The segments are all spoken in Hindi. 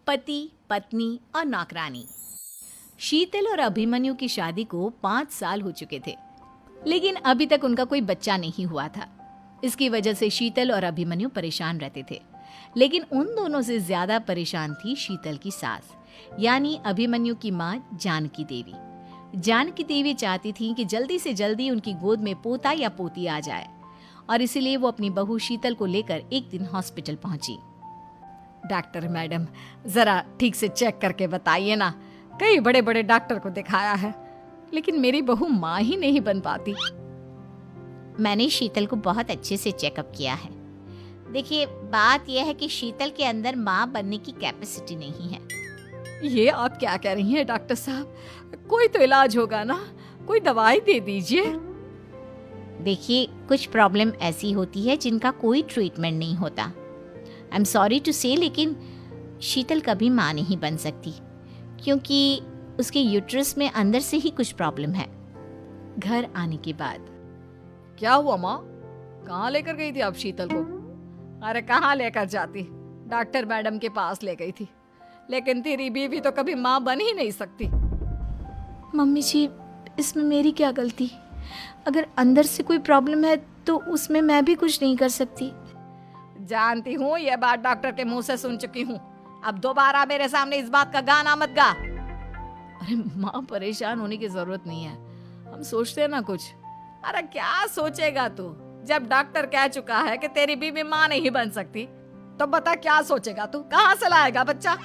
पति, पत्नी और नौकरानी। शीतल और अभिमन्यु की शादी को 5 साल हो चुके थे, लेकिन अभी तक उनका कोई बच्चा नहीं हुआ था। इसकी वजह से शीतल और अभिमन्यु परेशान रहते थे, लेकिन उन दोनों से ज्यादा परेशान थी शीतल की सास, यानी अभिमन्यु की माँ जानकी देवी। जानकी देवी चाहती थी कि जल्दी से जल्दी उनकी गोद में पोता या पोती आ जाए, और इसीलिए वो अपनी बहू शीतल को लेकर एक दिन हॉस्पिटल पहुंची। डॉक्टर मैडम, जरा ठीक से चेक करके बताइए ना। कई बड़े बड़े डॉक्टर को दिखाया है, लेकिन मेरी बहू माँ ही नहीं बन पाती। मैंने शीतल को बहुत अच्छे से चेकअप किया है। देखिए, बात यह है कि शीतल के अंदर माँ बनने की कैपेसिटी नहीं है। ये आप क्या कह रही हैं डॉक्टर साहब? कोई तो इलाज होगा ना, कोई दवाई दे दीजिए। देखिए, कुछ प्रॉब्लम ऐसी होती है जिनका कोई ट्रीटमेंट नहीं होता। आई एम सॉरी टू से, लेकिन शीतल कभी माँ नहीं बन सकती, क्योंकि उसके यूट्रस में अंदर से ही कुछ प्रॉब्लम है। घर आने के बाद क्या हुआ माँ? कहाँ लेकर गई थी आप शीतल को? अरे कहाँ लेकर जाती, डॉक्टर मैडम के पास ले गई थी, लेकिन तेरी बीवी तो कभी माँ बन ही नहीं सकती। मम्मी जी, इसमें मेरी क्या गलती? अगर अंदर से कोई प्रॉब्लम है तो उसमें मैं भी कुछ नहीं कर सकती। जानती हूँ, ये बात डॉक्टर के मुंह से सुन चुकी हूँ। अब दोबारा मेरे सामने इस बात का गाना मत गा। अरे माँ, परेशान होने की जरूरत नहीं है, हम सोचते हैं ना कुछ। अरे क्या सोचेगा तू? जब डॉक्टर कह चुका है कि तेरी बीवी माँ नहीं बन सकती, तो बता क्या सोचेगा तू? कहाँ से लाएगा बच्चा?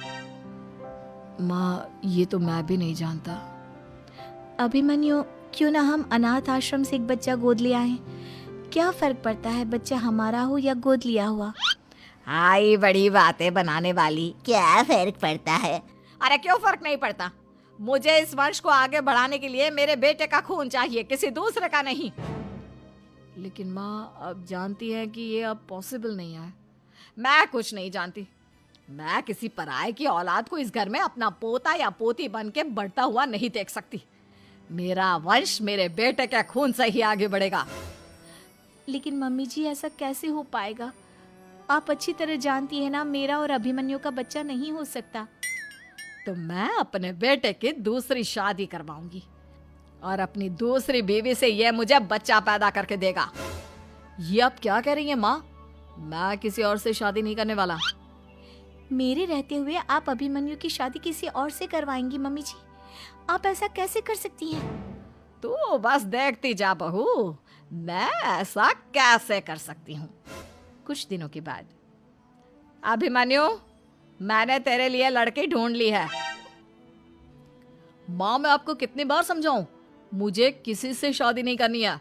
माँ, ये तो मैं भी नहीं जानता। अभिमन्यु, क्यों ना हम अनाथ आश्रम से एक बच्चा गोद ले आए? क्या फर्क पड़ता है बच्चा हमारा हो या गोद लिया हुआ? आई बड़ी बातें बनाने वाली। क्या फर्क पड़ता है? अरे क्यों फर्क नहीं पड़ता? मुझे इस वंश को आगे बढ़ाने के लिए मेरे बेटे का खून चाहिए, किसी दूसरे का नहीं। लेकिन माँ, आप जानती हैं कि ये अब पॉसिबल नहीं है। मैं कुछ नहीं जानती। मैं किसी पराये की औलाद को इस घर में अपना पोता या पोती बन के बढ़ता हुआ नहीं देख सकती। मेरा वंश मेरे बेटे के खून से ही आगे बढ़ेगा। लेकिन मम्मी जी, ऐसा कैसे हो पाएगा? आप अच्छी तरह जानती है ना, मेरा और अभिमन्यु का बच्चा नहीं हो सकता। तो मैं अपने बेटे की दूसरी शादी करवाऊंगी, और अपनी दूसरी बीवी से ये मुझे बच्चा पैदा करके देगा। ये आप क्या कह रही हैं माँ? मैं किसी और से शादी नहीं करने वाला। मेरे रहते हुए आप अभिमन्यु की शादी किसी और से करवाएंगी? मम्मी जी, आप ऐसा कैसे कर सकती हैं? तू बस देखती जा बहू, मैं ऐसा कैसे कर सकती हूँ। कुछ दिनों के बाद, अभिमन्यु, मैंने तेरे लिए लड़की ढूंढ ली है। माँ, मैं आपको कितनी बार समझाऊं, मुझे किसी से शादी नहीं करनी है।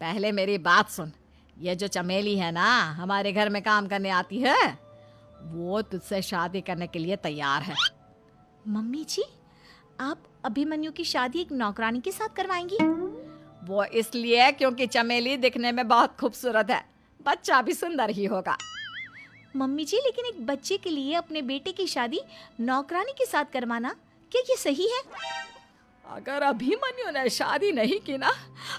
पहले मेरी बात सुन। ये जो चमेली है ना, हमारे घर में काम करने आती है, वो तुझसे शादी करने के लिए तैयार है। मम्मी जी, आप अभिमन्यु की शादी एक नौकरानी के साथ करवाएंगी? वो इसलिए क्योंकि चमेली दिखने में बहुत खूबसूरत है, बच्चा भी सुंदर ही होगा। मम्मी जी, लेकिन एक बच्चे के लिए अपने बेटे की शादी नौकरानी के साथ करवाना, क्या ये सही है? अगर अभिमन्यु ने शादी नहीं की ना,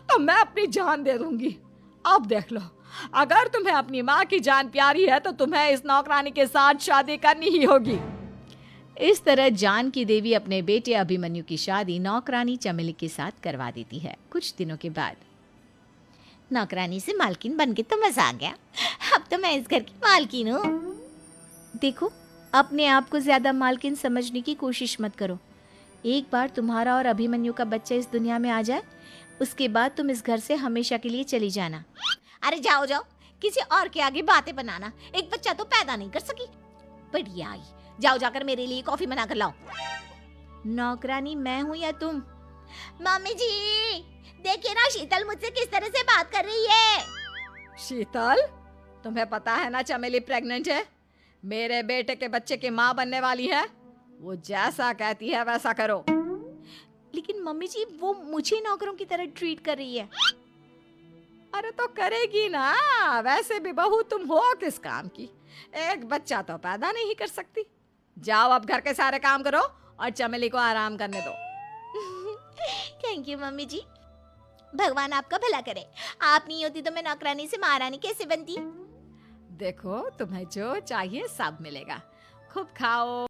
तो मैं अपनी जान दे दूंगी। अब देख लो, अगर तुम्हें अपनी माँ की जान प्यारी है तो तुम्हें इस नौकरानी के साथ शादी करनी ही होगी। इस तरह जानकी देवी अपने बेटे अभिमन्यु की शादी नौकरानी चमेली के साथ करवा देती है। कुछ दिनों के बाद, नौकरानी से मालकिन बन के तो मजा आ गया। अब तो मैं इस घर की मालकिन हूँ। देखो, अपने आप को ज्यादा मालकिन समझने की कोशिश मत करो। एक बार तुम्हारा और अभिमन्यु का बच्चा इस दुनिया में आ जाए, उसके बाद तुम इस घर से हमेशा के लिए चली जाना। अरे जाओ जाओ, किसी और के आगे बातें बनाना। एक बच्चा तो पैदा नहीं कर सकी, बढ़िया आई। जाओ, जाकर मेरे लिए कॉफी बना कर लाओ। नौकरानी मैं हूँ या तुम? मम्मी जी, देखिए ना शीतल मुझसे किस तरह से बात कर रही है। शीतल, तुम्हें पता है ना चमेली प्रेग्नेंट है, मेरे बेटे के बच्चे की माँ बनने वाली है। वो जैसा कहती है वैसा करो। लेकिन मम्मी जी, वो मुझे नौकरों की तरह ट्रीट कर रही है। अरे तो करेगी ना, वैसे भी बहू तुम हो किस काम की? एक बच्चा तो पैदा नहीं कर सकती। जाओ, अब घर के सारे काम करो और चमेली को आराम करने दो। थैंक यू मम्मी जी, भगवान आपका भला करे। आप नहीं होती तो मैं नौकरानी से महारानी कैसे बनती। देखो, तुम्हें जो चाहिए सब मिलेगा। खूब खाओ।